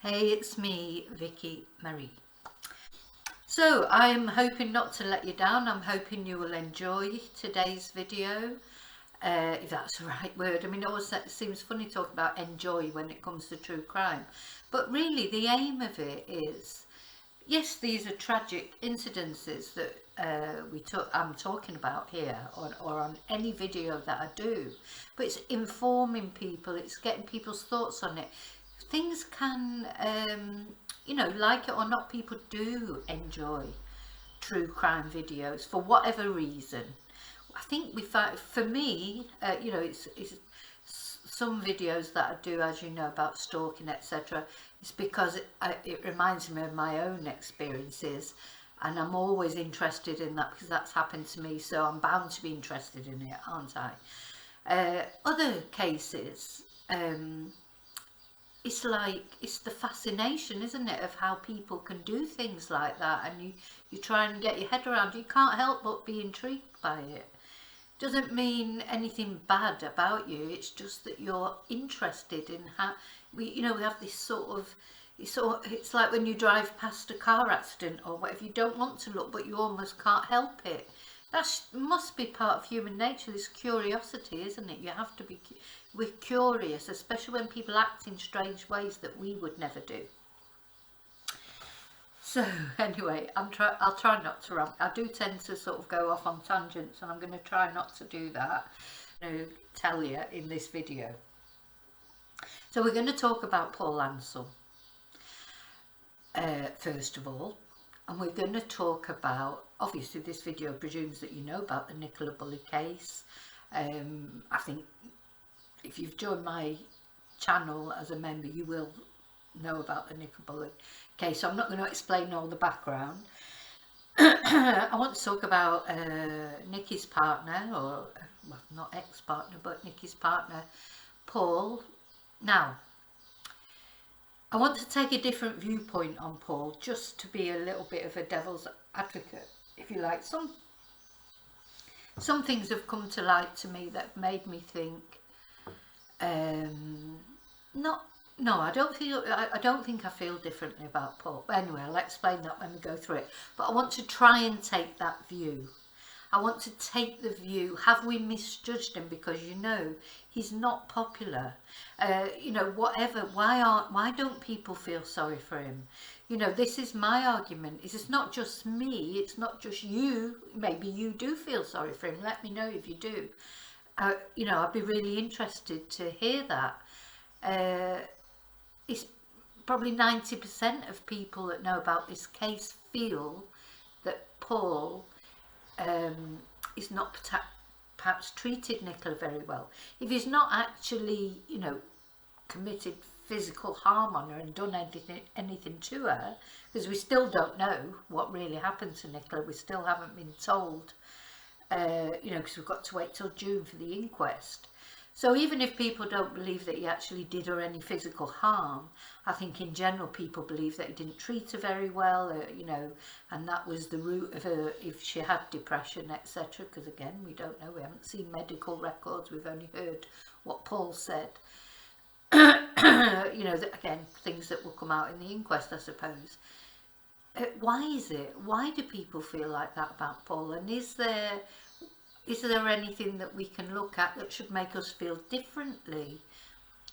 Hey, it's me, Vicki Marie. So I'm hoping not to let you down. I'm hoping you will enjoy today's video, if that's the right word. I mean, it always seems funny talking about enjoy when it comes to true crime, but really the aim of it is, yes, these are tragic incidences that I'm talking about here or on any video that I do, but it's informing people, it's getting people's thoughts on it. Things can, you know, like it or not, people do enjoy true crime videos for whatever reason. I think we find, for me, you know, it's some videos that I do, as you know, about stalking, etc. It's because it reminds me of my own experiences, and I'm always interested in that because that's happened to me, so I'm bound to be interested in it, aren't I? Other cases, it's like, it's the fascination, isn't it, of how people can do things like that, and you try and get your head around it. You can't help but be intrigued by it. Doesn't mean anything bad about you, it's just that you're interested in how we have this sort of, it's like when you drive past a car accident or whatever, you don't want to look but you almost can't help it. That must be part of human nature, this curiosity, isn't it? You have to be, we're curious, especially when people act in strange ways that we would never do. So anyway, I'll try not to rant. I do tend to sort of go off on tangents, and I'm going to try not to do that, tell you in this video. So we're going to talk about Paul Ansell, first of all, and we're going to talk about, obviously this video presumes that you know about the Nicola bully case. I think if you've joined my channel as a member, you will know about the Nicola bully case, so I'm not going to explain all the background. I want to talk about Nikki's partner, or well, not ex-partner, but Nikki's partner, Paul. Now, I want to take a different viewpoint on Paul, just to be a little bit of a devil's advocate, if you like. Some things have come to light to me that have made me think, I don't think I feel differently about Paul. But anyway, I'll explain that when we go through it. But I want to try and take that view. I want to take the view, have we misjudged him because, you know, he's not popular? You know, whatever, why don't people feel sorry for him? You know, this is my argument. It's not just me, it's not just you. Maybe you do feel sorry for him. Let me know if you do. You know, I'd be really interested to hear that. It's probably 90% of people that know about this case feel that Paul is not perhaps treated Nicola very well. If he's not actually, you know, committed physical harm on her and done anything to her, because we still don't know what really happened to Nicola. We still haven't been told, you know, because we've got to wait till June for the inquest. So even if people don't believe that he actually did her any physical harm, I think in general people believe that he didn't treat her very well, you know, and that was the root of her, if she had depression, etc. Because again, we don't know, we haven't seen medical records, we've only heard what Paul said. You know, that, again, things that will come out in the inquest, I suppose. Why is it? Why do people feel like that about Paul? And is there anything that we can look at that should make us feel differently?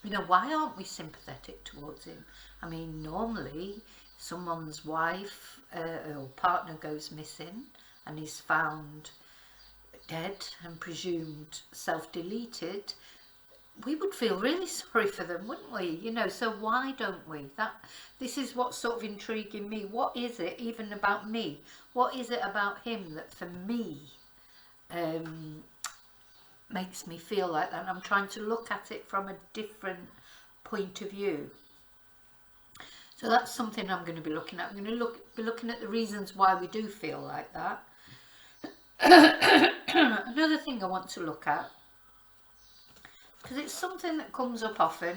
You know, why aren't we sympathetic towards him? I mean, normally someone's wife or partner goes missing and is found dead and presumed self-deleted. We would feel really sorry for them, wouldn't we? You know, so why don't we? This is what's sort of intriguing me. What is it even about me? What is it about him that for me makes me feel like that? And I'm trying to look at it from a different point of view. So that's something I'm going to be looking at. I'm going to be looking at the reasons why we do feel like that. Another thing I want to look at, because it's something that comes up often,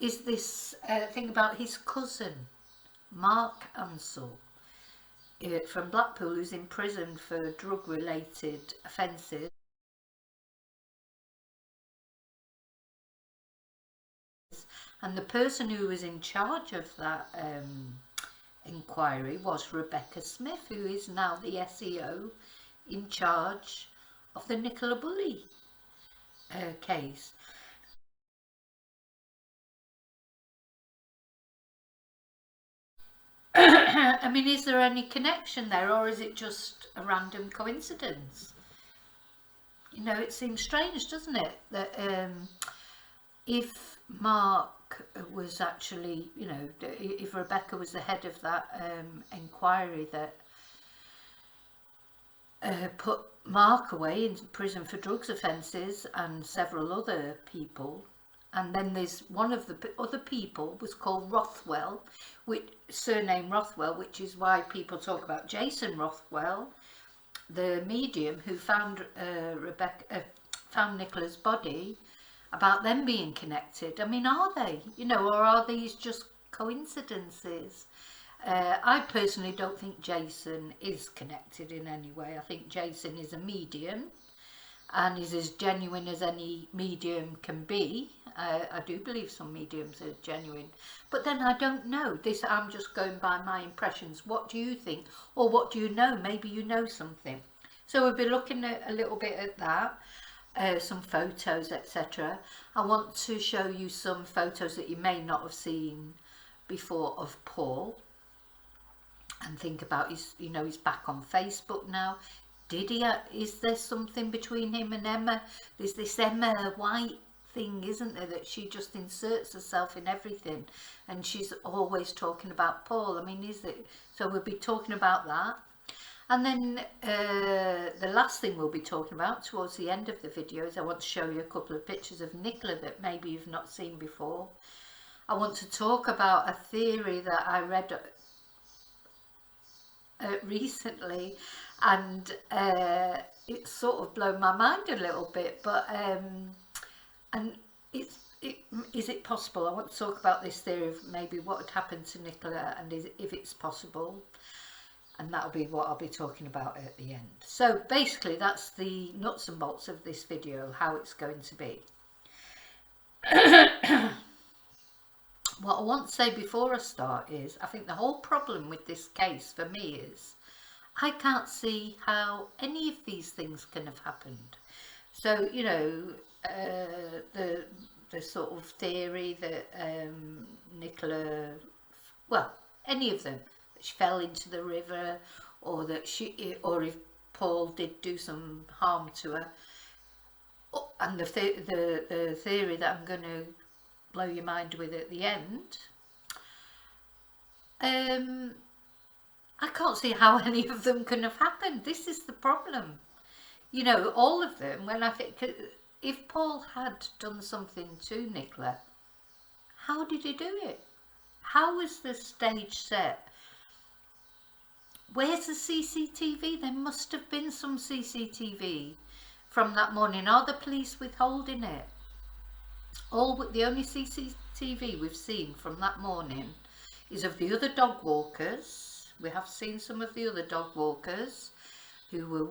is this thing about his cousin, Mark Ansell, from Blackpool, who's in prison for drug-related offences. And the person who was in charge of that inquiry was Rebecca Smith, who is now the SEO in charge of the Nicola Bully case. I mean, is there any connection there, or is it just a random coincidence? You know, it seems strange, doesn't it, that if Mark was actually, you know, if Rebecca was the head of that inquiry that put Mark away in prison for drugs offences and several other people, and then there's one of the other people was called Rothwell, which surname Rothwell, which is why people talk about Jason Rothwell, the medium who found found Nicola's body, about them being connected. I mean, are they, you know, or are these just coincidences? I personally don't think Jason is connected in any way. I think Jason is a medium and is as genuine as any medium can be. I do believe some mediums are genuine, but then I don't know. This, I'm just going by my impressions. What do you think, or what do you know? Maybe you know something. So we'll be looking at a little bit at that, some photos, etc. I want to show you some photos that you may not have seen before of Paul, and think about his, you know, he's back on Facebook now. Did he, is there something between him and Emma? There's this Emma White thing, isn't there, that she just inserts herself in everything, and she's always talking about Paul. I mean, is it? So we'll be talking about that. And then the last thing we'll be talking about towards the end of the video is I want to show you a couple of pictures of Nicola that maybe you've not seen before. I want to talk about a theory that I read recently, and it's sort of blown my mind a little bit, but and is it possible? I want to talk about this theory of maybe what would happen to Nicola, and if it's possible, and that'll be what I'll be talking about at the end. So basically that's the nuts and bolts of this video, how it's going to be. What I want to say before I start is, I think the whole problem with this case for me is, I can't see how any of these things can have happened. So, you know, the sort of theory that Nicola, well, any of them, that she fell into the river, or that she, or if Paul did do some harm to her, and the theory that I'm going to blow your mind with at the end, I can't see how any of them can have happened. This is the problem. You know, all of them, when I think, if Paul had done something to Nicola, how did he do it? How was the stage set? Where's the CCTV? There must have been some CCTV from that morning. Are the police withholding it? The only CCTV we've seen from that morning is of the other dog walkers. We have seen some of the other dog walkers who were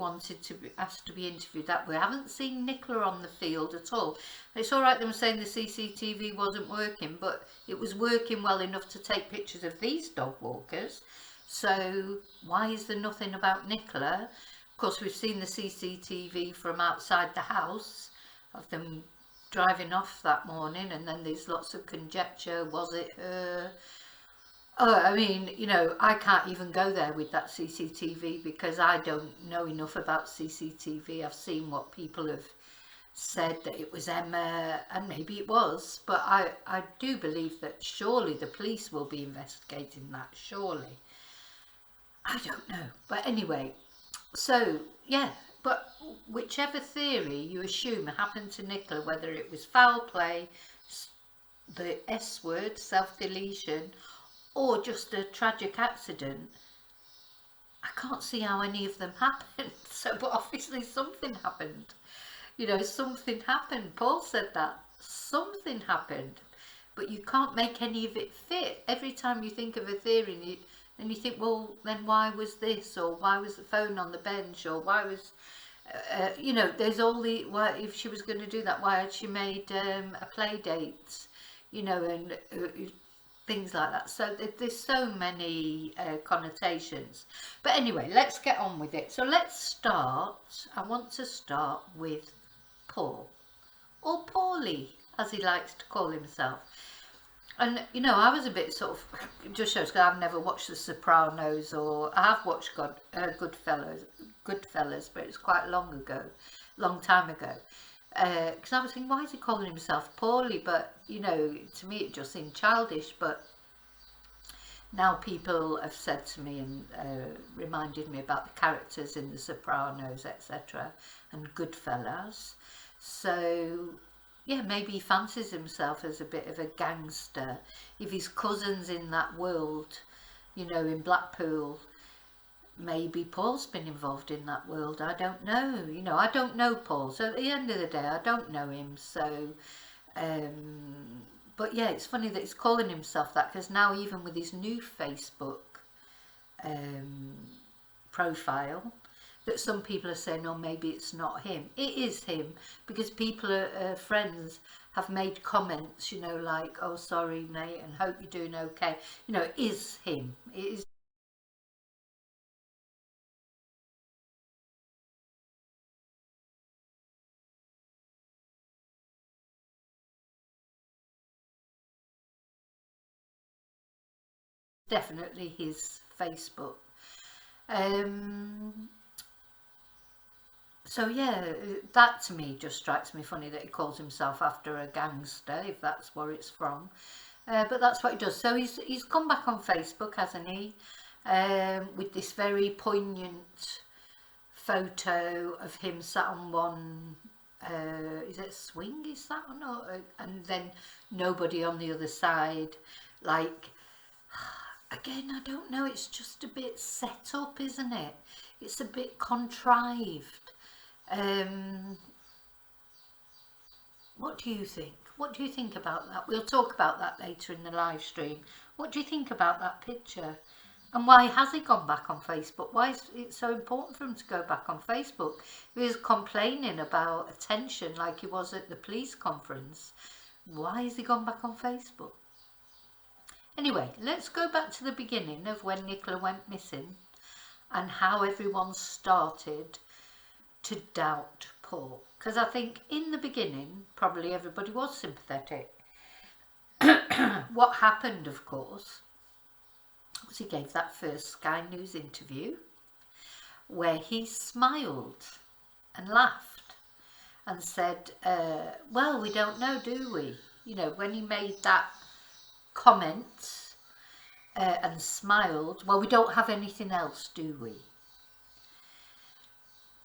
asked to be interviewed. That we haven't seen Nicola on the field at all. It's all right them saying the CCTV wasn't working, but it was working well enough to take pictures of these dog walkers. So why is there nothing about Nicola? Of course, we've seen the CCTV from outside the house of them driving off that morning, and then there's lots of conjecture. Was it her? Oh, I mean, you know, I can't even go there with that CCTV because I don't know enough about CCTV. I've seen what people have said, that it was Emma, and maybe it was, but I do believe that surely the police will be investigating that, surely. I don't know, but anyway, so yeah, but whichever theory you assume happened to Nicola, whether it was foul play, the S word, self-deletion, or just a tragic accident, I can't see how any of them happened. So, but obviously something happened. You know, something happened. Paul said that. Something happened. But you can't make any of it fit. Every time you think of a theory, then you think, well, then why was this? Or why was the phone on the bench? Or why was... you know, there's all the... Why, if she was going to do that, why had she made a play date? you know, and things like that. So there's so many connotations. But anyway, let's get on with it. So let's start. I want to start with Paul, or Paulie, as he likes to call himself. And you know, I was a bit sort of, it just shows because I've never watched The Sopranos, or I have watched Goodfellas, but it's quite long time ago. Because I was thinking, why is he calling himself Paulie? But you know, to me it just seemed childish. But now people have said to me and reminded me about the characters in The Sopranos, etc., and Goodfellas. So yeah, maybe he fancies himself as a bit of a gangster. If his cousin's in that world, you know, in Blackpool, maybe Paul's been involved in that world. I don't know. You know, I don't know Paul. So at the end of the day, I don't know him. So, but yeah, it's funny that he's calling himself that, because now even with his new Facebook profile, that some people are saying, oh, maybe it's not him. It is him, because people friends have made comments, you know, like, oh, sorry, mate, and hope you're doing okay. You know, it is him. It is. Definitely his Facebook. So yeah, that to me just strikes me funny that he calls himself after a gangster, if that's where it's from. But that's what he does. So he's come back on Facebook, hasn't he? With this very poignant photo of him sat on one, is it a swing, is that or not? And then nobody on the other side, like, again, I don't know, it's just a bit set up, isn't it? It's a bit contrived. What do you think? What do you think about that? We'll talk about that later in the live stream. What do you think about that picture? And why has he gone back on Facebook? Why is it so important for him to go back on Facebook? He was complaining about attention like he was at the police conference. Why has he gone back on Facebook? Anyway, let's go back to the beginning of when Nicola went missing and how everyone started to doubt Paul. Because I think in the beginning, probably everybody was sympathetic. What happened, of course, was he gave that first Sky News interview where he smiled and laughed and said, well, we don't know, do we? You know, when he made that comment and smiled, well, we don't have anything else, do we?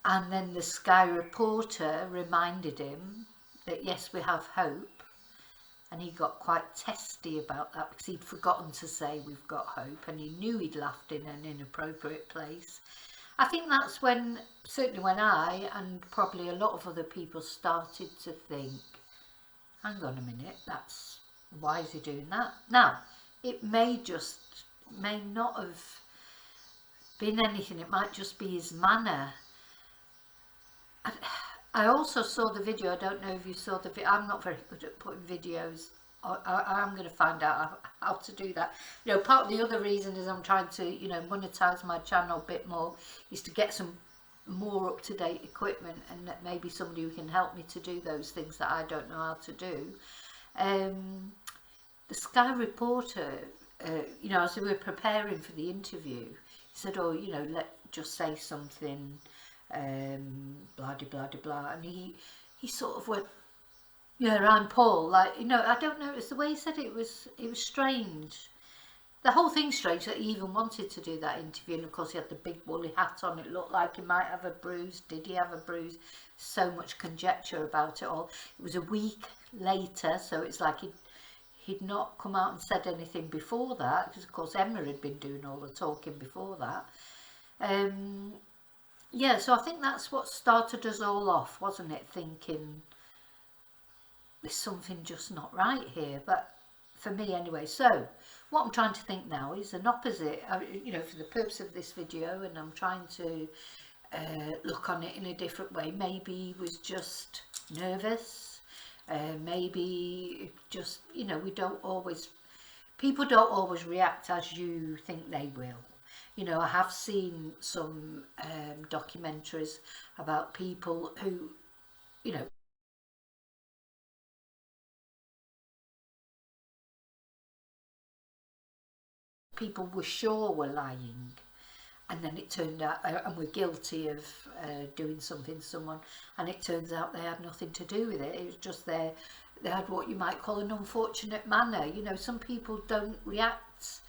And then the Sky reporter reminded him that yes, we have hope. And he got quite testy about that because he'd forgotten to say we've got hope, and he knew he'd laughed in an inappropriate place. I think that's when, certainly when I and probably a lot of other people started to think, hang on a minute, that's, why is he doing that? Now, it may not have been anything, it might just be his manner. I also saw the video. I don't know if you saw the video. I'm not very good at putting videos. I'm going to find out how to do that. You know, part of the other reason is I'm trying to, you know, monetize my channel a bit more, is to get some more up-to-date equipment, and that maybe somebody who can help me to do those things that I don't know how to do. The Sky reporter, you know, as we were preparing for the interview, he said, oh, you know, just say something, blah de blah de blah, and he sort of went, yeah, I'm Paul, like, you know, I don't know, it's the way he said it, it was strange. The whole thing's strange that he even wanted to do that interview, and of course he had the big woolly hat on. It looked like he might have a bruise. Did he have a bruise? So much conjecture about it all. It was a week later, so it's like he'd not come out and said anything before that, because of course Emma had been doing all the talking before that. Yeah, so I think that's what started us all off, wasn't it? Thinking there's something just not right here, but for me anyway. So what I'm trying to think now is an opposite, you know, for the purpose of this video, and I'm trying to look on it in a different way. Maybe he was just nervous, Maybe just, you know, people don't always react as you think they will. You know, I have seen some documentaries about people who, you know, people were sure were lying, and then it turned out and were guilty of doing something to someone, and it turns out they had nothing to do with it. It was just they had what you might call an unfortunate manner. You know, some people don't react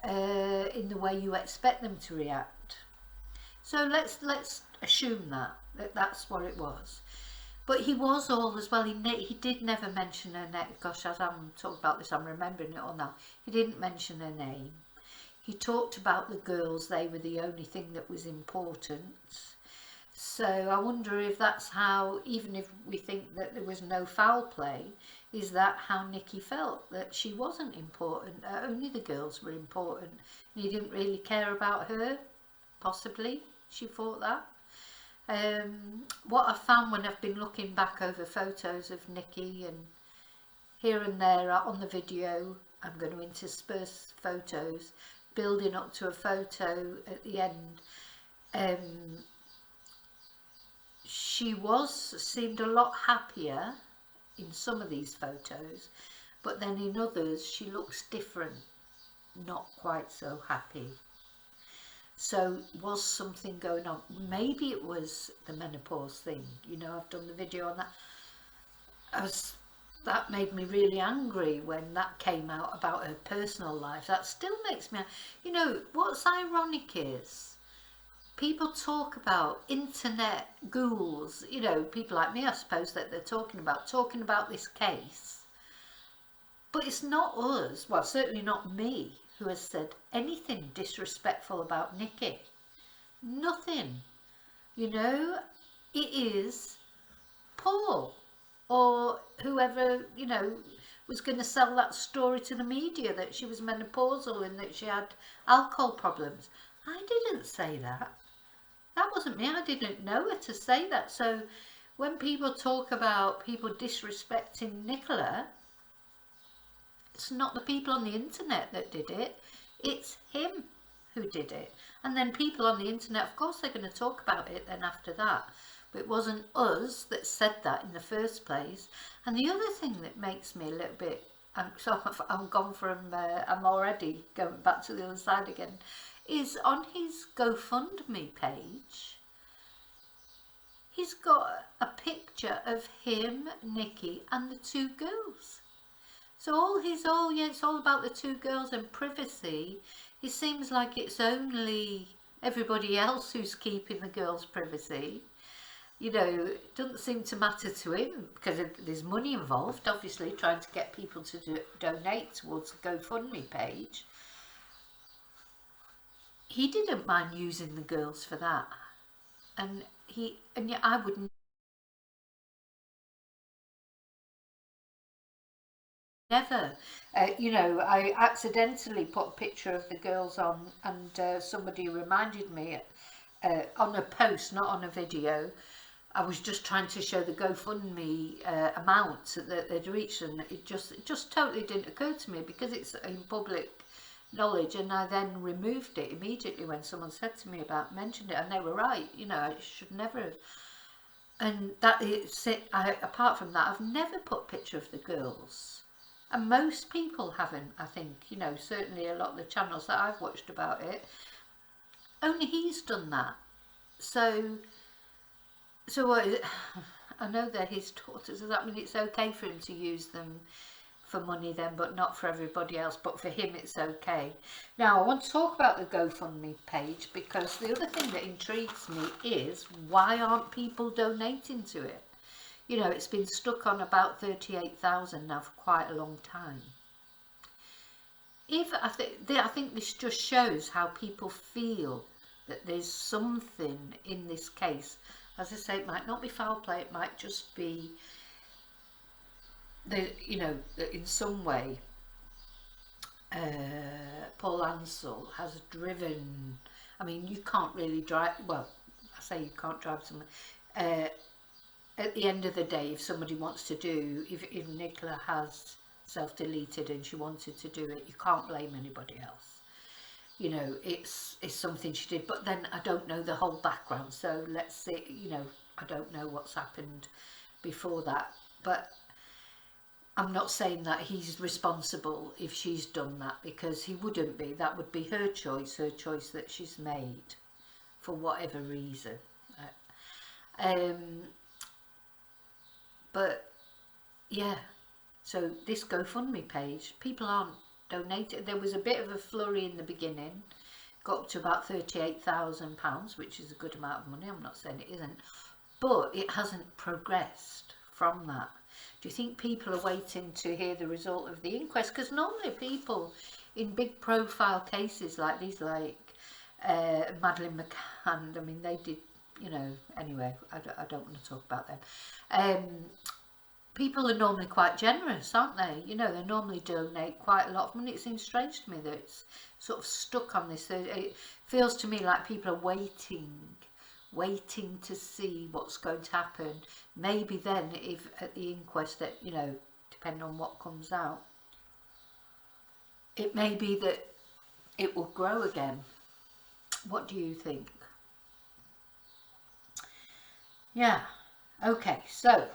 in the way you expect them to react. So let's assume that that's what it was. But he was all as well. He did never mention her name. Gosh, as I'm talking about this, I'm remembering it all now. He didn't mention her name. He talked about the girls. They were the only thing that was important. So I wonder if that's how, even if we think that there was no foul play, is that how Nikki felt? That she wasn't important, that only the girls were important. And he didn't really care about her, possibly. She thought that. What I found when I've been looking back over photos of Nikki, and here and there on the video, I'm going to intersperse photos, building up to a photo at the end. She seemed a lot happier in some of these photos, but then in others she looks different, not quite so happy. So was something going on? Maybe it was the menopause thing. You know, I've done the video on that. That made me really angry when that came out about her personal life. That still makes me, you know, what's ironic is people talk about internet ghouls, you know, people like me, I suppose, that they're talking about this case. But it's not us, well, certainly not me, who has said anything disrespectful about Nikki. Nothing. You know, it is Paul or whoever, you know, was going to sell that story to the media that she was menopausal and that she had alcohol problems. I didn't say that. That wasn't me. I didn't know her to say that. So when people talk about people disrespecting Nicola, it's not the people on the internet that did it, it's him who did it. And then people on the internet, of course, they're going to talk about it then after that. But it wasn't us that said that in the first place. And the other thing that makes me a little bit, I'm gone from, I'm already going back to the other side again, is on his GoFundMe page, he's got a picture of him, Nikki, and the two girls. So it's all about the two girls and privacy. It seems like it's only everybody else who's keeping the girls' privacy. You know, it doesn't seem to matter to him because there's money involved, obviously, trying to get people to donate towards the GoFundMe page. He didn't mind using the girls for that. And yet I wouldn't. Never. You know, I accidentally put a picture of the girls on, and somebody reminded me on a post, not on a video. I was just trying to show the GoFundMe amount that they'd reached, and it just totally didn't occur to me because it's in public knowledge. And I then removed it immediately when someone said to me mentioned it, and they were right. You know, I should never have. And that is it. Apart from that, I've never put a picture of the girls. And most people haven't, I think, you know, certainly a lot of the channels that I've watched about it, only he's done that. So what is it? I know they're his daughters. Does that mean it's okay for him to use them for money then, but not for everybody else? But for him, it's okay. Now, I want to talk about the GoFundMe page because the other thing that intrigues me is why aren't people donating to it? You know, it's been stuck on about 38,000 now for quite a long time. I think this just shows how people feel that there's something in this case. As I say, it might not be foul play, it might just be, you know, that in some way Paul Ansell has driven, I mean, you can't really drive, well, I say you can't drive someone, at the end of the day, if somebody wants to do, if Nicola has self-deleted and she wanted to do it, you can't blame anybody else. You know, it's something she did, but then I don't know the whole background, so let's see, you know, I don't know what's happened before that, but I'm not saying that he's responsible if she's done that, because he wouldn't be. That would be her choice that she's made for whatever reason. But yeah, so this GoFundMe page, people aren't donating. There was a bit of a flurry in the beginning, got up to about £38,000, which is a good amount of money. I'm not saying it isn't, but it hasn't progressed from that. Do you think people are waiting to hear the result of the inquest? Because normally people in big profile cases like these, like Madeleine McCann, I mean, they did, you know, anyway, I don't want to talk about them. People are normally quite generous, aren't they? You know, they normally donate quite a lot of money. It seems strange to me that it's sort of stuck on this. It feels to me like people are waiting to see what's going to happen. Maybe then, if at the inquest, that, you know, depending on what comes out, it may be that it will grow again. What do you think? Yeah, okay, so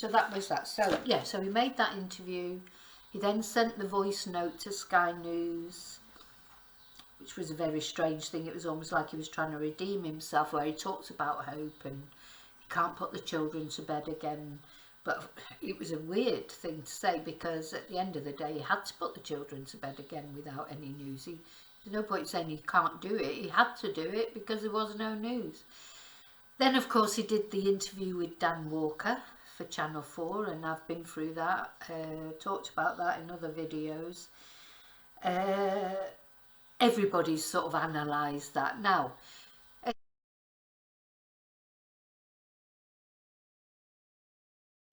that was that. So yeah, so he made that interview. He then sent the voice note to Sky News, which was a very strange thing. It was almost like he was trying to redeem himself, where he talks about hope and he can't put the children to bed again. But it was a weird thing to say, because at the end of the day, he had to put the children to bed again without any news. There's no point saying he can't do it. He had to do it because there was no news. Then, of course, he did the interview with Dan Walker for Channel 4, and I've been through that, talked about that in other videos. Everybody's sort of analysed that. Now, at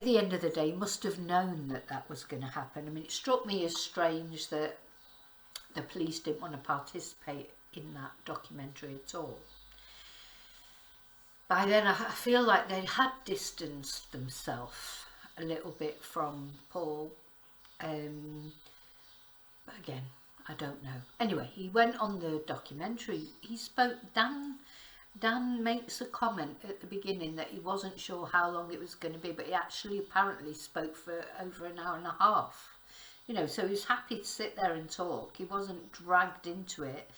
the end of the day, he must have known that that was going to happen. I mean, it struck me as strange that the police didn't want to participate in that documentary at all. By then, I feel like they had distanced themselves a little bit from Paul. But again, I don't know. Anyway, he went on the documentary. He spoke. Dan makes a comment at the beginning that he wasn't sure how long it was going to be, but he actually apparently spoke for over an hour and a half. You know, so he was happy to sit there and talk. He wasn't dragged into it.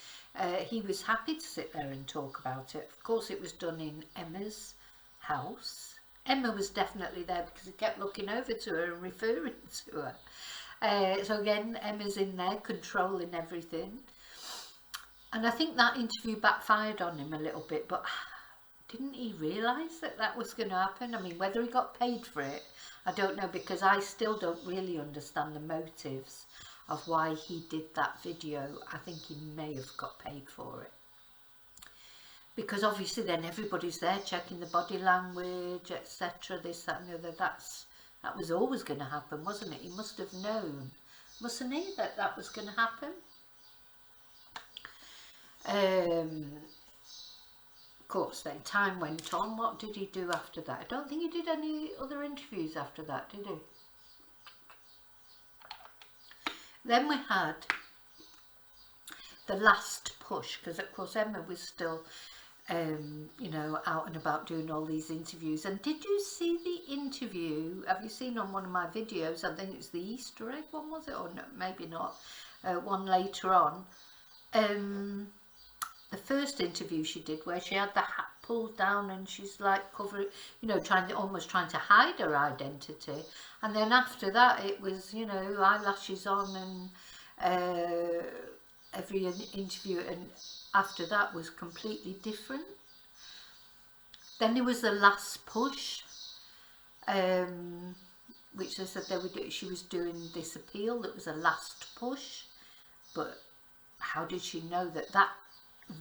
He was happy to sit there and talk about it. Of course, it was done in Emma's house. Emma was definitely there because he kept looking over to her and referring to her. So again, Emma's in there controlling everything. And I think that interview backfired on him a little bit, but didn't he realise that that was going to happen? I mean, whether he got paid for it, I don't know, because I still don't really understand the motives of why he did that video. I think he may have got paid for it, because obviously then everybody's there checking the body language, etc., this, that and the other. That was always going to happen, wasn't it? He must have known, mustn't he, that that was going to happen. Of course, then time went on. What did he do after that? I don't think he did any other interviews after that, did he? Then we had the last push, because of course Emma was still, you know, out and about doing all these interviews. And did you see the interview? Have you seen on one of my videos? I think it was the Easter egg one, was it? Or no, maybe not. One later on. The first interview she did, where she had the hat pulled down and she's like covering, you know, almost trying to hide her identity. And then after that, it was, you know, eyelashes on, and every interview, and after that was completely different. Then there was the last push, which they said she was doing this appeal. That was a last push, but how did she know that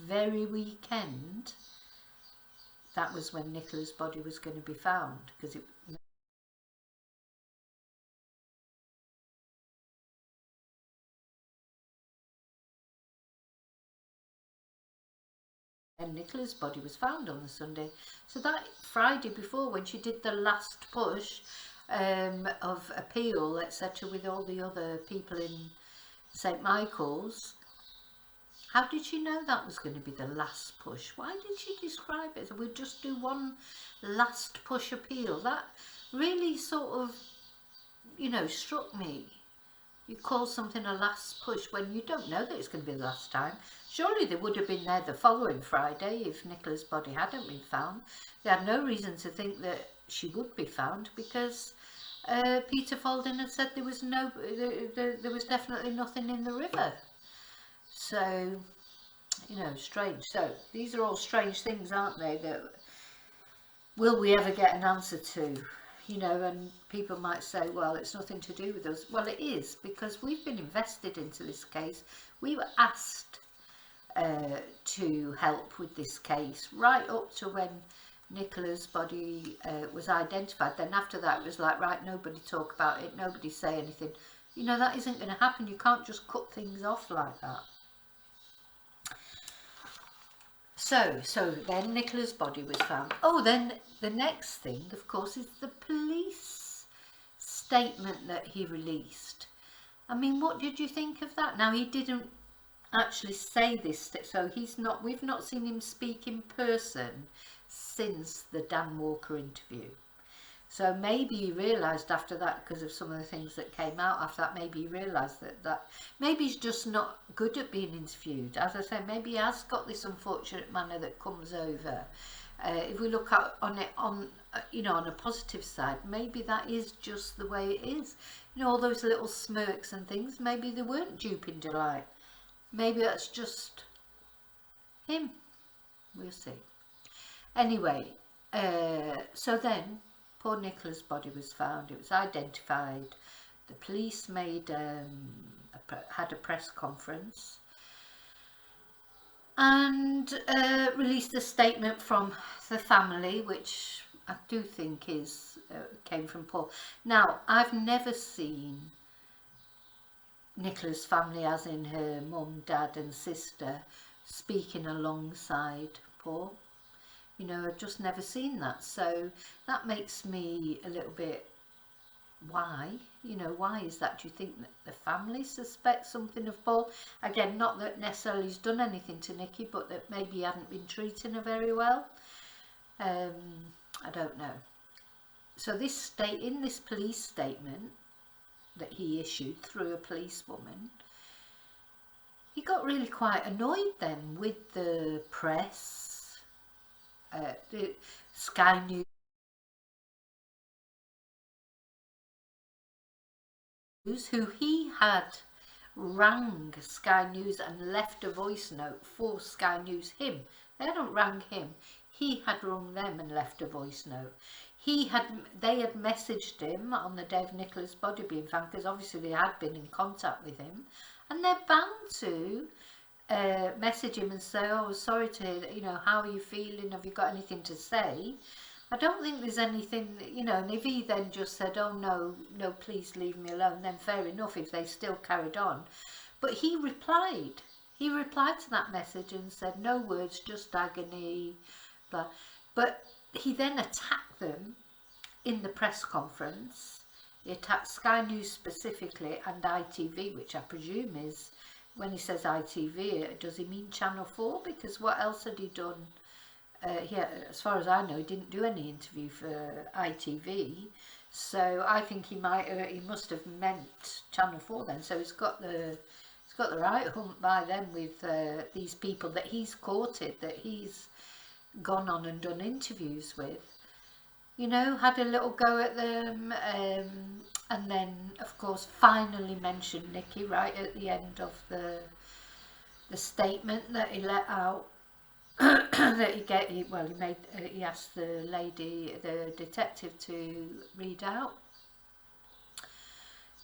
very weekend, that was when Nicola's body was going to be found? Because it Nicola's body was found on the Sunday. So that Friday before, when she did the last push of appeal, etc., with all the other people in St Michael's, how did she know that was going to be the last push? Why did she describe it? So we'll just do one last push appeal. That really sort of, you know, struck me. You call something a last push when you don't know that it's going to be the last time. Surely they would have been there the following Friday if Nicola's body hadn't been found. They had no reason to think that she would be found, because Peter Falding had said there was there was definitely nothing in the river. So, you know, strange. So these are all strange things, aren't they, that will we ever get an answer to? You know, and people might say, well, it's nothing to do with us. Well, it is, because we've been invested into this case. We were asked to help with this case right up to when Nicola's body was identified. Then after that it was like, right, nobody talk about it, nobody say anything. You know, that isn't going to happen. You can't just cut things off like that. So then Nicola's body was found. Oh, then the next thing, of course, is the police statement that he released. I mean, what did you think of that? Now, he didn't actually say this, so we've not seen him speak in person since the Dan Walker interview. So maybe he realised after that, because of some of the things that came out after that, maybe he realised that maybe he's just not good at being interviewed. As I say, maybe he has got this unfortunate manner that comes over. If we look at on a positive side, maybe that is just the way it is. You know, all those little smirks and things, maybe they weren't duping delight. Maybe that's just him. We'll see. Anyway, so then poor Nicola's body was found. It was identified. The police had a press conference and released a statement from the family, which I do think came from Paul. Now, I've never seen Nicola's family, as in her mum, dad and sister, speaking alongside Paul. You know, I've just never seen that. So that makes me a little bit, why? You know, why is that? Do you think that the family suspects something of Paul? Again, not that necessarily he's done anything to Nikki, but that maybe he hadn't been treating her very well. I don't know. So in this police statement that he issued through a policewoman, he got really quite annoyed then with the press, the Sky News, who he had rang Sky News and left a voice note for Sky News. They hadn't rang him, he had rung them and left a voice note. They had messaged him on the day of Nicola's body being found, because obviously they had been in contact with him, and they're bound to message him and say, oh, sorry to hear that, you know, how are you feeling, have you got anything to say? I don't think there's anything, you know. And if he then just said, oh no, please leave me alone, then fair enough if they still carried on. But he replied to that message and said, no words, just agony, blah. But he then attacked them in the press conference. He attacked Sky News specifically and ITV, which I presume is, when he says ITV, does he mean Channel 4? Because what else had he done? As far as I know, he didn't do any interview for ITV. So I think he must have meant Channel 4 then. So he's got the right hunt by them with these people that he's courted, that he's gone on and done interviews with. You know, had a little go at them, and then of course finally mentioned Nikki right at the end of the statement that he let out. That he asked the detective to read out.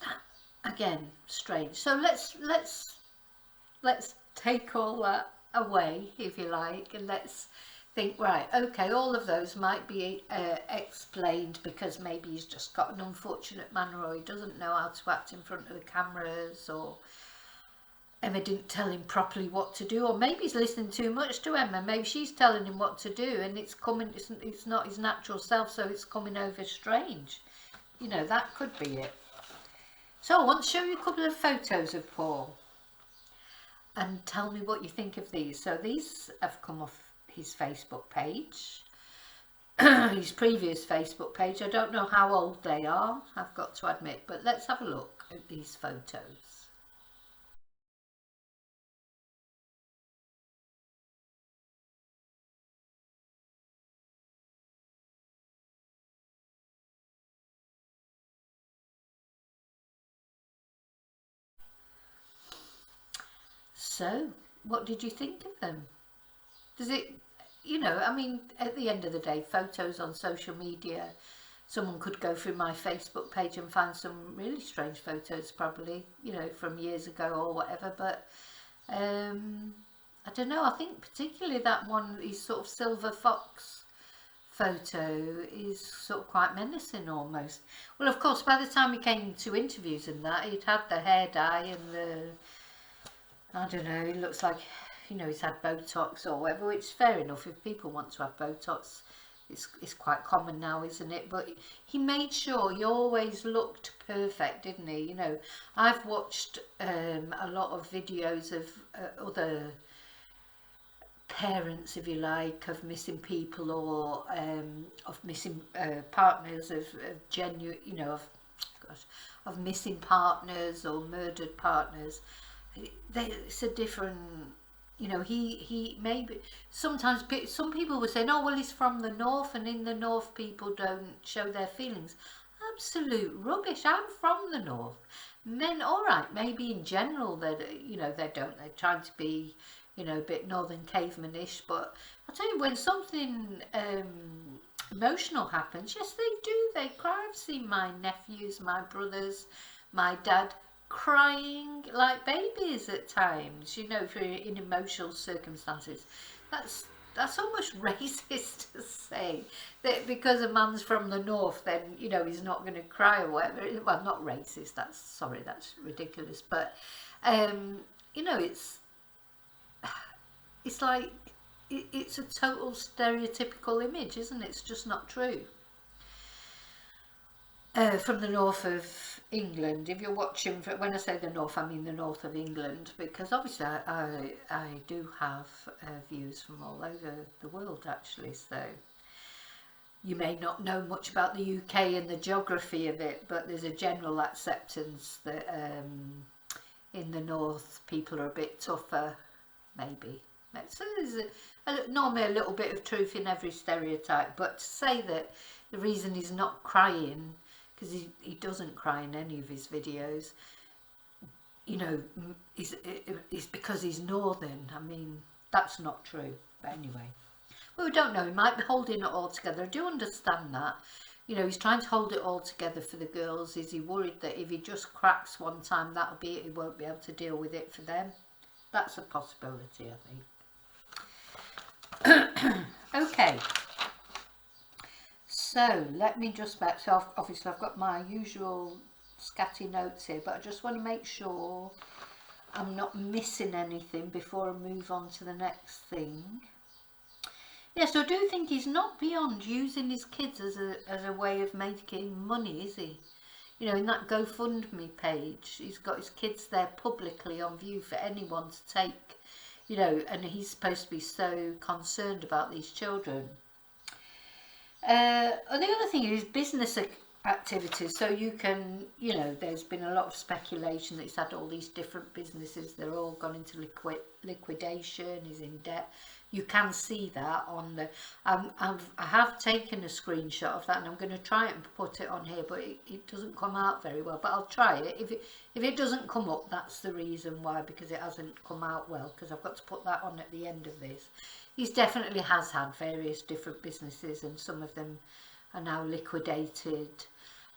That, again, strange. So let's take all that away, if you like, and let's think, right, okay, all of those might be explained because maybe he's just got an unfortunate manner, or he doesn't know how to act in front of the cameras, or Emma didn't tell him properly what to do, or maybe he's listening too much to Emma. Maybe she's telling him what to do, and it's not his natural self, so it's coming over strange. You know, that could be it. So I want to show you a couple of photos of Paul, and tell me what you think of these. So these have come off his Facebook page, his previous Facebook page. I don't know how old they are, I've got to admit, but let's have a look at these photos. So, what did you think of them? Does it, you know, I mean, at the end of the day, photos on social media, someone could go through my Facebook page and find some really strange photos, probably, you know, from years ago or whatever, but I don't know, I think particularly that one, his sort of silver fox photo is sort of quite menacing almost. Well, of course, by the time he came to interviews and that, he'd had the hair dye and the, I don't know, it looks like, you know, he's had Botox or whatever, which is fair enough. If people want to have Botox, it's quite common now, isn't it? But he made sure he always looked perfect, didn't he? You know, I've watched a lot of videos of other parents, if you like, of missing people, or of missing partners, of genuine, you know, of missing partners or murdered partners. It's a different, you know, he maybe sometimes some people were saying, oh well, he's from the north, and in the north people don't show their feelings. Absolute rubbish. I'm from the north. Men, all right, maybe in general that, you know, they're trying to be, you know, a bit northern cavemanish, but I'll tell you, when something emotional happens, yes they do, they cry. I've seen my nephews, my brothers, my dad crying like babies at times, you know, in emotional circumstances. That's almost racist to say that because a man's from the north, then, you know, he's not going to cry or whatever. Well, not racist, that's ridiculous, but you know, it's like it's a total stereotypical image, isn't it? It's just not true. From the north of England, if you're watching, when I say the north, I mean the north of England, because obviously I do have views from all over the world actually, so you may not know much about the UK and the geography of it, but there's a general acceptance that in the north people are a bit tougher, maybe. So there's normally a little bit of truth in every stereotype, but to say that the reason he's not crying, because he doesn't cry in any of his videos, you know, is because he's northern. I mean, that's not true. But anyway, well, we don't know. He might be holding it all together. I do understand that. You know, he's trying to hold it all together for the girls. Is he worried that if he just cracks one time, that'll be it? He won't be able to deal with it for them. That's a possibility, I think. Okay. So let me just back. So obviously I've got my usual scatty notes here, but I just want to make sure I'm not missing anything before I move on to the next thing. Yes, I do think he's not beyond using his kids as a way of making money, is he? You know, in that GoFundMe page, he's got his kids there publicly on view for anyone to take, you know, and he's supposed to be so concerned about these children. And the other thing is business activities. So you can, you know, there's been a lot of speculation that he's had all these different businesses. They're all gone into liquidation. He's in debt. You can see that on the. I have taken a screenshot of that, and I'm going to try and put it on here, but it doesn't come out very well. But I'll try it. If it doesn't come up, that's the reason why, because it hasn't come out well. Because I've got to put that on at the end of this. He's definitely has had various different businesses, and some of them are now liquidated.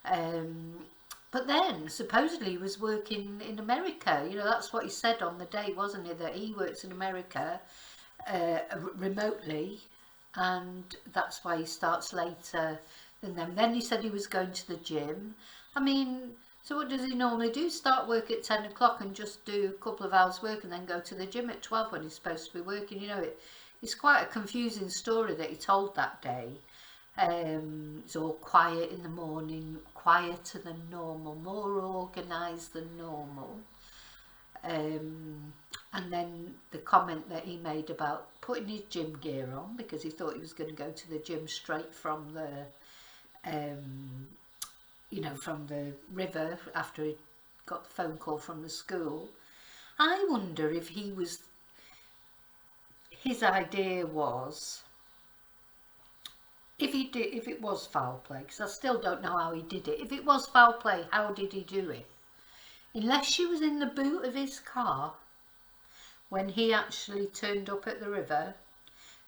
But then supposedly he was working in America. You know, that's what he said on the day, wasn't it? That he works in America remotely, and that's why he starts later than them. Then he said he was going to the gym. I mean, So what does he normally do? Start work at 10 o'clock and just do a couple of hours work and then go to the gym at 12 when he's supposed to be working. You know, it's quite a confusing story that he told that day. It's all quiet in the morning, quieter than normal, more organised than normal. And then the comment that he made about putting his gym gear on because he thought he was going to go to the gym straight from the you know, from the river after he got the phone call from the school. I wonder if his idea was, if it was foul play, because I still don't know how he did it. If it was foul play, how did he do it? Unless she was in the boot of his car when he actually turned up at the river,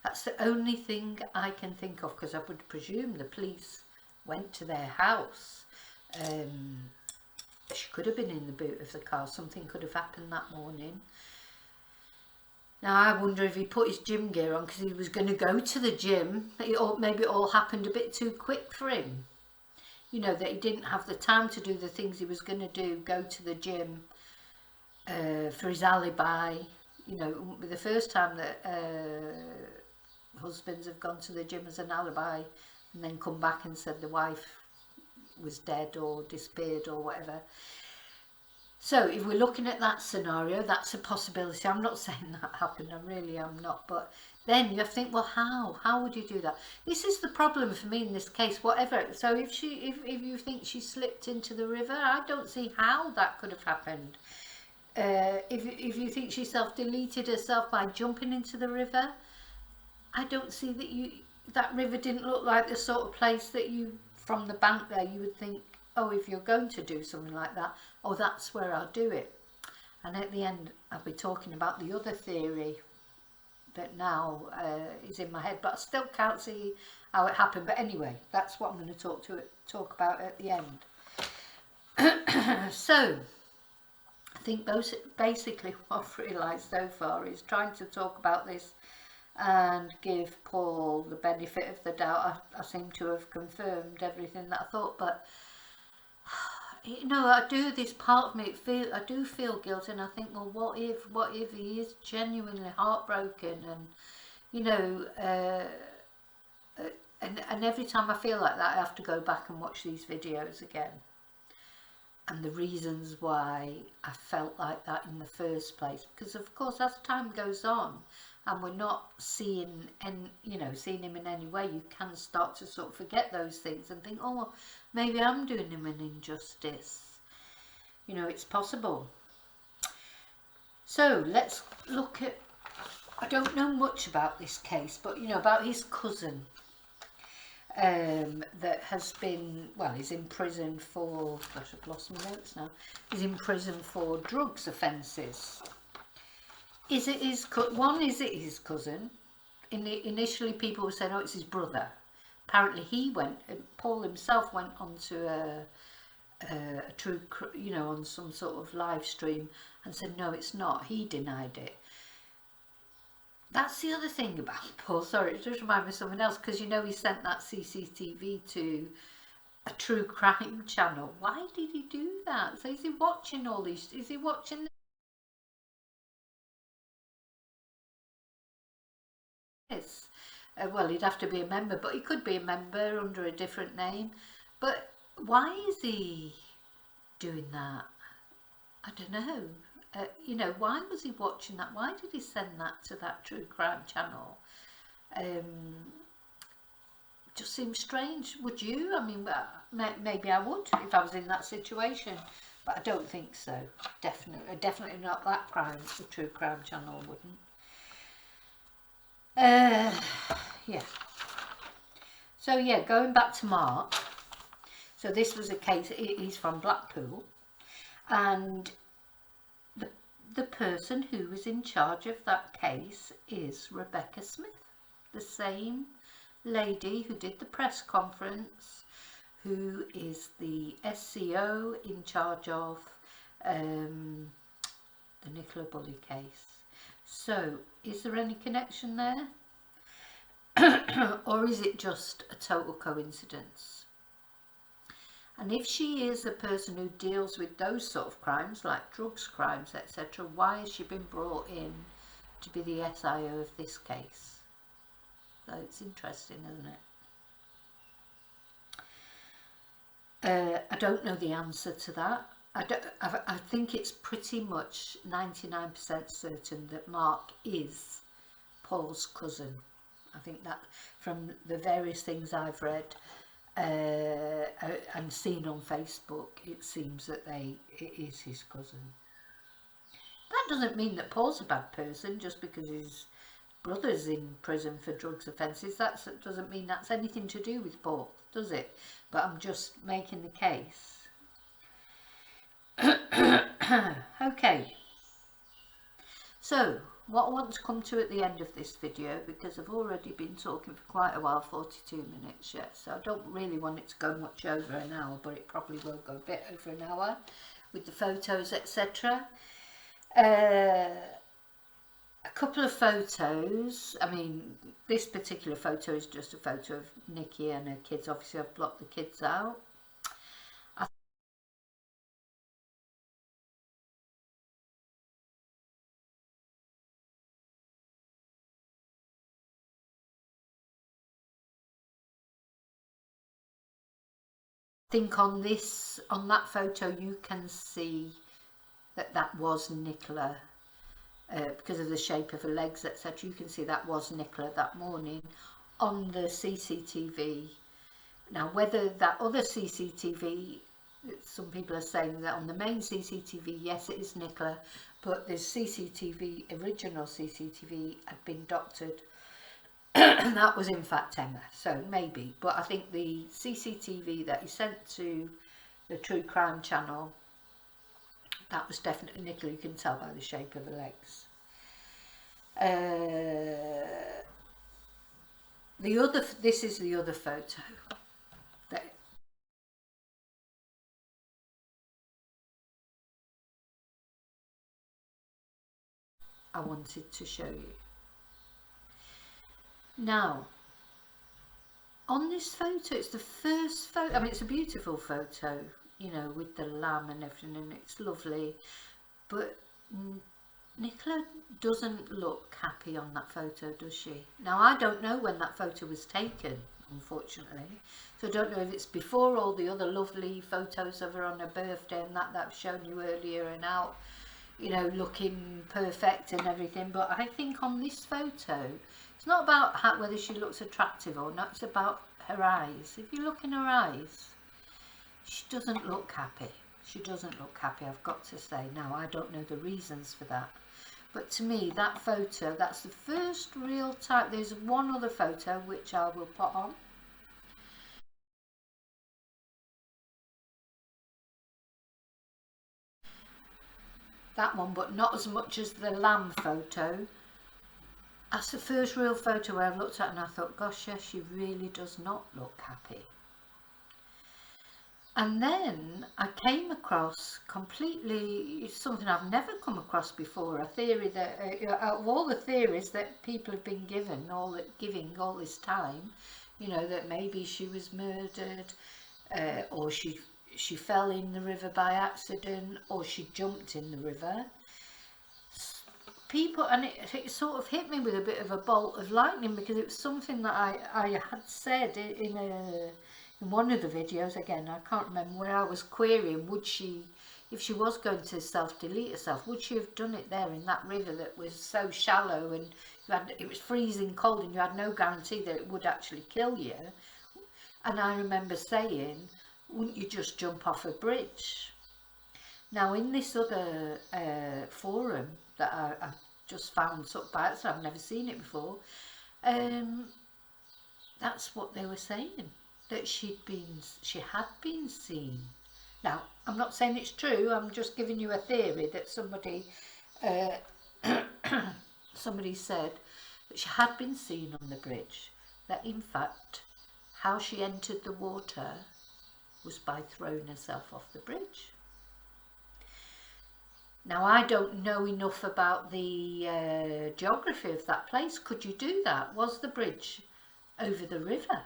that's the only thing I can think of, because I would presume the police went to their house. She could have been in the boot of the car. Something could have happened that morning. Now I wonder if he put his gym gear on because he was going to go to the gym. Maybe it all happened a bit too quick for him. You know, that he didn't have the time to do the things he was going to do, go to the gym for his alibi. You know, it won't be the first time that husbands have gone to the gym as an alibi and then come back and said the wife was dead or disappeared or whatever. So if we're looking at that scenario, that's a possibility. I'm not saying that happened, I really am not, but then you have to think, well, how would you do that? This is the problem for me in this case, whatever. So if you think she slipped into the river, I don't see how that could have happened. If you think she self-deleted herself by jumping into the river, I don't see that river didn't look like the sort of place that you, from the bank there, you would think, oh, if you're going to do something like that, oh, that's where I'll do it. And at the end, I'll be talking about the other theory that now is in my head, but I still can't see how it happened. But anyway, that's what I'm going to talk about at the end. So, I think basically what I've realised so far is trying to talk about this and give Paul the benefit of the doubt. I seem to have confirmed everything that I thought, but you know, I do, this part of me, I do feel guilty, and I think, well, what if he is genuinely heartbroken, and you know, and every time I feel like that, I have to go back and watch these videos again, and the reasons why I felt like that in the first place, because of course as time goes on and we're not seeing seeing him in any way, you can start to sort of forget those things and think, oh, well, maybe I'm doing him an injustice. You know, it's possible. So let's look at, I don't know much about this case, but you know, about his cousin that has been, well, he's in prison for, gosh, I've lost my notes now. He's in prison for drugs offences. Is it his cousin? Initially people were saying, oh, it's his brother. Apparently Paul himself went onto a true, you know, on some sort of live stream and said, no, it's not. He denied it. That's the other thing about Paul. Sorry, it just reminded me of something else, because you know he sent that CCTV to a true crime channel. Why did he do that? So is he watching all these? Is he watching this? Well, he'd have to be a member, but he could be a member under a different name. But why is he doing that? I don't know. You know, why was he watching that? Why did he send that to that true crime channel? Just seems strange. Would you? I mean, maybe I would if I was in that situation, but I don't think so. Definitely not that crime. The true crime channel wouldn't. Yeah. So yeah, going back to Mark. So this was a case. He's from Blackpool, and the person who was in charge of that case is Rebecca Smith, the same lady who did the press conference, who is the SCO in charge of the Nicola bully case. So is there any connection there? Or is it just a total coincidence? And if she is a person who deals with those sort of crimes, like drugs crimes, etc., why has she been brought in to be the SIO of this case? So it's interesting, isn't it? I don't know the answer to that. I think it's pretty much 99% certain that Mark is Paul's cousin. I think that from the various things I've read and seen on Facebook, it seems that it is his cousin. That doesn't mean that Paul's a bad person just because his brother's in prison for drugs offences. That doesn't mean that's anything to do with Paul, does it? But I'm just making the case. Okay, so what I want to come to at the end of this video, because I've already been talking for quite a while, 42 minutes yet, so I don't really want it to go much over an hour, but it probably will go a bit over an hour with the photos, etc. A couple of photos. I mean, this particular photo is just a photo of Nikki and her kids. Obviously I've blocked the kids out. I think on that photo you can see that was Nicola, because of the shape of her legs, etc. You can see that was Nicola that morning on the CCTV. Now whether that other CCTV, some people are saying that on the main CCTV, yes, it is Nicola, but the CCTV, original CCTV, had been doctored and that was in fact Emma, so maybe. But I think the CCTV that he sent to the True Crime channel, that was definitely Nicola. You can tell by the shape of the legs. This is the other photo that I wanted to show you. Now, on this photo, it's the first photo. I mean, it's a beautiful photo, you know, with the lamb and everything, and it's lovely. But Nicola doesn't look happy on that photo, does she? Now, I don't know when that photo was taken, unfortunately. So I don't know if it's before all the other lovely photos of her on her birthday and that I've shown you earlier and out, you know, looking perfect and everything. But I think on this photo, it's not about whether she looks attractive or not, it's about her eyes. If you look in her eyes, she doesn't look happy. She doesn't look happy, I've got to say. Now, I don't know the reasons for that. But to me, that photo, that's the first real time. There's one other photo which I will put on. That one, but not as much as the lamb photo. That's the first real photo where I've looked at and I thought, gosh, yes, she really does not look happy. And then I came across completely something I've never come across before, a theory that out of all the theories that people have been giving all this time, you know, that maybe she was murdered, or she fell in the river by accident, or she jumped in the river. People, and it sort of hit me with a bit of a bolt of lightning, because it was something that I had said in one of the videos. Again, I can't remember, where I was querying, would she, if she was going to self-delete herself, would she have done it there in that river that was so shallow and it was freezing cold and you had no guarantee that it would actually kill you? And I remember saying, wouldn't you just jump off a bridge? Now, in this other forum that I just found sort of by accident, I've never seen it before, that's what they were saying, that she had been seen. Now, I'm not saying it's true, I'm just giving you a theory that somebody somebody said that she had been seen on the bridge, that in fact how she entered the water was by throwing herself off the bridge. Now, I don't know enough about the geography of that place. Could you do that? Was the bridge over the river?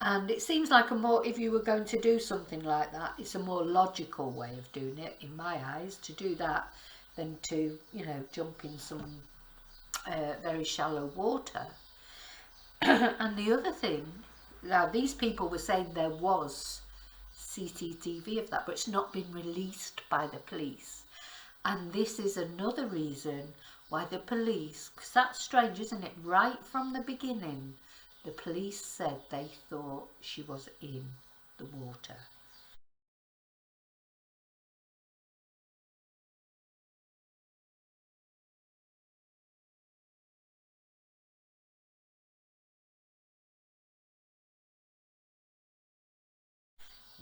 And it seems like if you were going to do something like that, it's a more logical way of doing it, in my eyes, to do that than to, you know, jump in some very shallow water. And the other thing, now these people were saying there was CCTV of that, but it's not been released by the police. And this is another reason why the police, because that's strange, isn't it? Right from the beginning, the police said they thought she was in the water.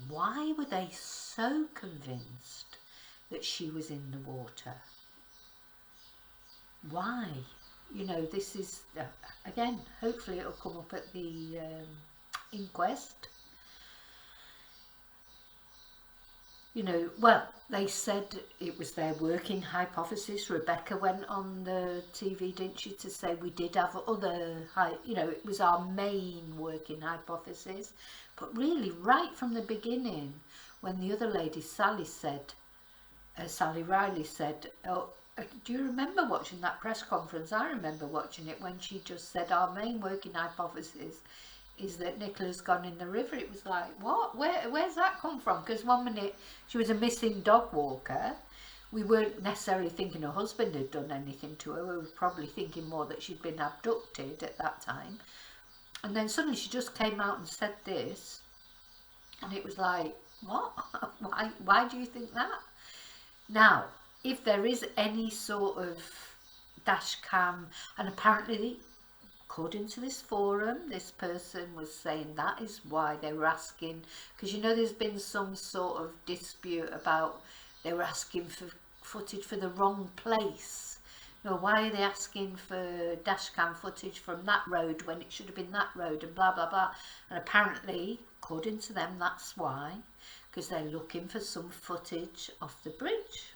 Why were they so convinced that she was in the water? Why? You know, this is, again, hopefully it'll come up at the inquest. You know, well, they said it was their working hypothesis. Rebecca went on the TV, didn't she, to say we did have other, you know, it was our main working hypothesis. But really, right from the beginning, when the other lady, Sally Riley said, oh, do you remember watching that press conference? I remember watching it when she just said our main working hypothesis is that Nicola's gone in the river. It was like, what? Where's that come from? Because one minute she was a missing dog walker. We weren't necessarily thinking her husband had done anything to her. We were probably thinking more that she'd been abducted at that time. And then suddenly she just came out and said this. And it was like, what? Why do you think that? Now, if there is any sort of dash cam, and apparently, according to this forum, this person was saying that is why they were asking, because you know there's been some sort of dispute about they were asking for footage for the wrong place. No, why are they asking for dash cam footage from that road when it should have been that road, and blah blah blah. And apparently, according to them, that's why, because they're looking for some footage of the bridge.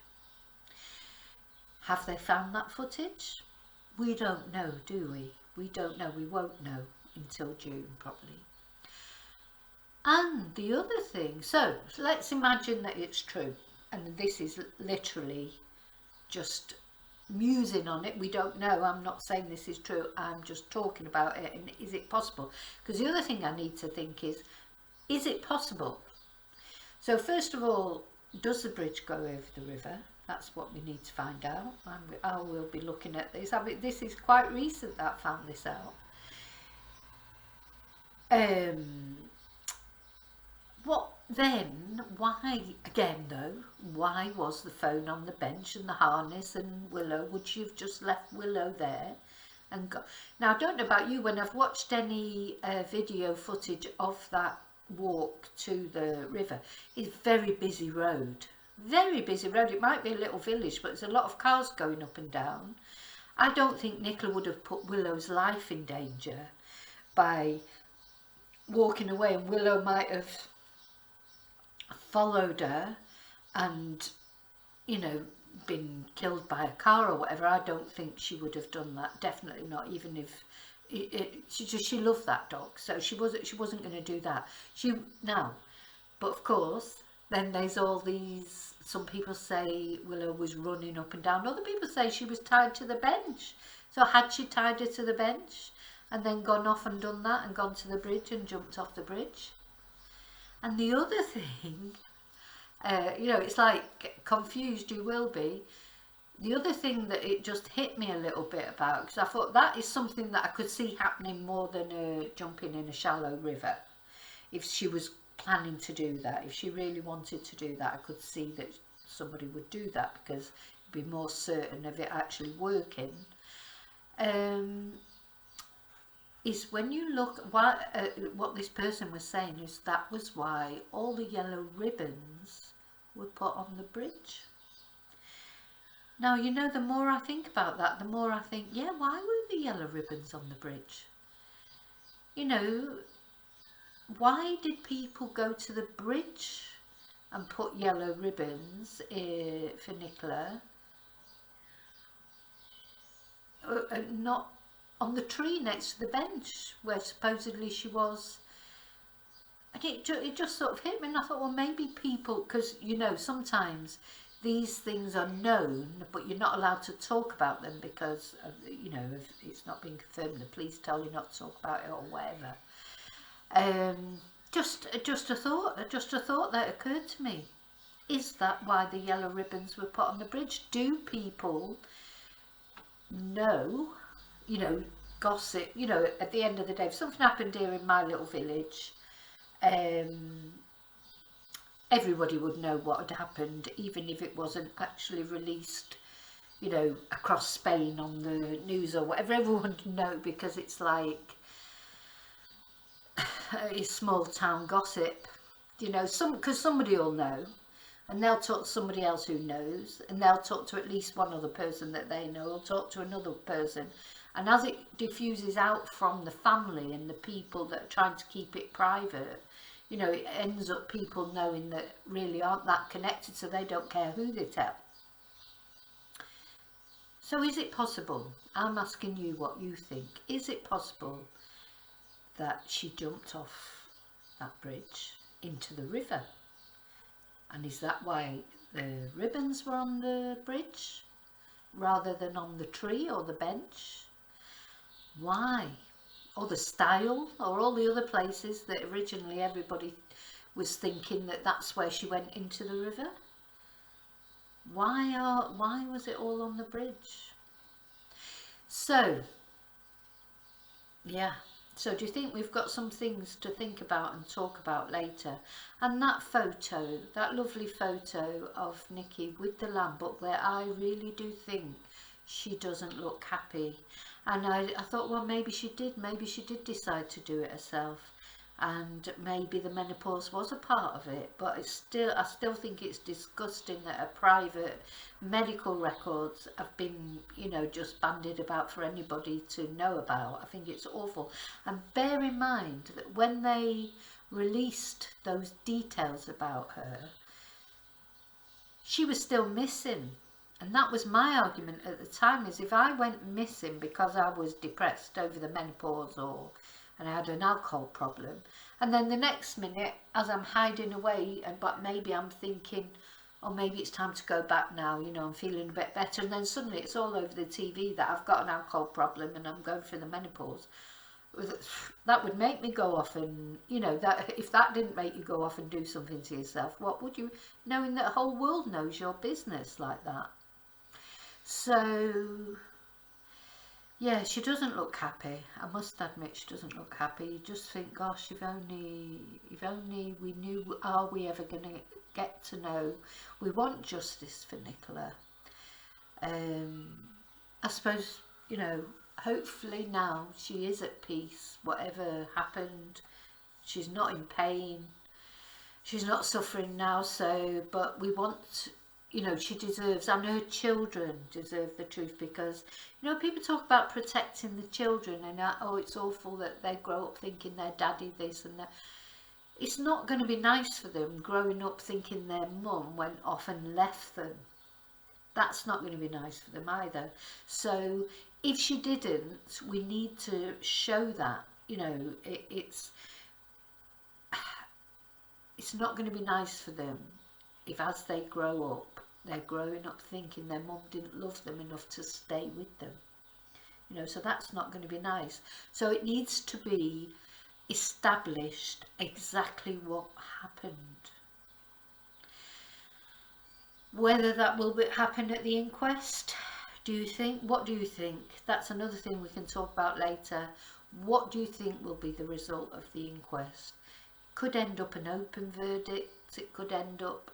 Have they found that footage? We don't know, do we? We don't know. We won't know until June, probably. And the other thing, so let's imagine that it's true. And this is literally just musing on it. We don't know. I'm not saying this is true. I'm just talking about it. And is it possible? Because the other thing I need to think is it possible? So first of all, does the bridge go over the river? That's what we need to find out. I will be looking at this. I mean, this is quite recent that I found this out. What then? Why, again though, why was the phone on the bench and the harness and Willow? Would she have just left Willow there and go? Now, I don't know about you, when I've watched any video footage of that walk to the river, it's a very busy road. Very busy road. It might be a little village, but there's a lot of cars going up and down. I don't think Nicola would have put Willow's life in danger by walking away, and Willow might have followed her and, you know, been killed by a car or whatever. I don't think she would have done that. Definitely not, even if she loved that dog, so she wasn't going to do that. But of course, then there's all these, some people say Willow was running up and down. Other people say she was tied to the bench. So had she tied her to the bench and then gone off and done that and gone to the bridge and jumped off the bridge? And the other thing, you know, it's like confused you will be. The other thing that it just hit me a little bit about, because I thought that is something that I could see happening more than jumping in a shallow river. If she was planning to do that, if she really wanted to do that, I could see that somebody would do that because it'd be more certain of it actually working. Is when you look, what this person was saying is that was why all the yellow ribbons were put on the bridge. Now, you know, the more I think about that, the more I think, yeah, why were the yellow ribbons on the bridge? You know, why did people go to the bridge and put yellow ribbons for Nicola, not on the tree next to the bench where supposedly she was And it just sort of hit me, and I thought, well, maybe people, because, you know, sometimes these things are known, but you're not allowed to talk about them because, you know, if it's not being confirmed, the police tell you not to talk about it or whatever. Just a thought that occurred to me. Is that why the yellow ribbons were put on the bridge? Do people know, you know, gossip, you know, at the end of the day, if something happened here in my little village, everybody would know what had happened, even if it wasn't actually released, you know, across Spain on the news or whatever. Everyone would know, because it's like it's small town gossip, you know, because somebody will know, and they'll talk to somebody else who knows, and they'll talk to at least one other person that they know, or talk to another person, and as it diffuses out from the family and the people that are trying to keep it private, you know, it ends up people knowing that really aren't that connected, so they don't care who they tell. So is it possible, I'm asking you what you think, is it possible that she jumped off that bridge into the river? And is that why the ribbons were on the bridge rather than on the tree or the bench? Why? Or the stile, or all the other places that originally everybody was thinking that that's where she went into the river? Why was it all on the bridge? So, yeah. So do you think we've got some things to think about and talk about later? And that photo, that lovely photo of Nikki with the lamp up there, I really do think she doesn't look happy. And I thought, well, maybe she did decide to do it herself, and maybe the menopause was a part of it. But I still think it's disgusting that her private medical records have been, you know, just bandied about for anybody to know about. I think it's awful. And bear in mind that when they released those details about her, she was still missing. And that was my argument at the time, is if I went missing because I was depressed over the menopause, and I had an alcohol problem, and then the next minute, as I'm hiding away, but maybe I'm thinking, oh, maybe it's time to go back now, you know, I'm feeling a bit better, and then suddenly it's all over the TV that I've got an alcohol problem and I'm going through the menopause, that would make me go off and, you know, that if that didn't make you go off and do something to yourself, what would you, knowing that the whole world knows your business like that? So, yeah, she doesn't look happy. I must admit, she doesn't look happy. You just think, gosh, if only we knew, are we ever going to get to know? We want justice for Nicola. I suppose, you know, hopefully now she is at peace. Whatever happened, she's not in pain. She's not suffering now, so, but we want, you know, she deserves, and her children deserve the truth, because, you know, people talk about protecting the children, and oh, it's awful that they grow up thinking their daddy this and that. It's not going to be nice for them growing up thinking their mum went off and left them. That's not going to be nice for them either. So if she didn't, we need to show that, you know, it's not going to be nice for them if, as they grow up, they're growing up thinking their mum didn't love them enough to stay with them. You know, so that's not going to be nice. So it needs to be established exactly what happened. Whether that will happen at the inquest, do you think? What do you think? That's another thing we can talk about later. What do you think will be the result of the inquest? Could end up an open verdict. It could end up,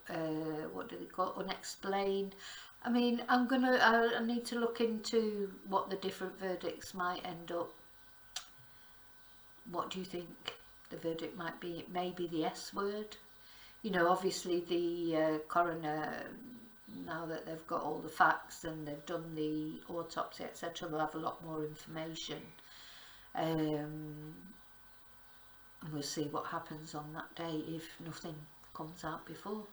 what do they call it, unexplained. I mean, I need to look into what the different verdicts might end up. What do you think the verdict might be? It may be the S word. You know, obviously the coroner, now that they've got all the facts and they've done the autopsy, etc., they'll have a lot more information. And we'll see what happens on that day if nothing comes out before.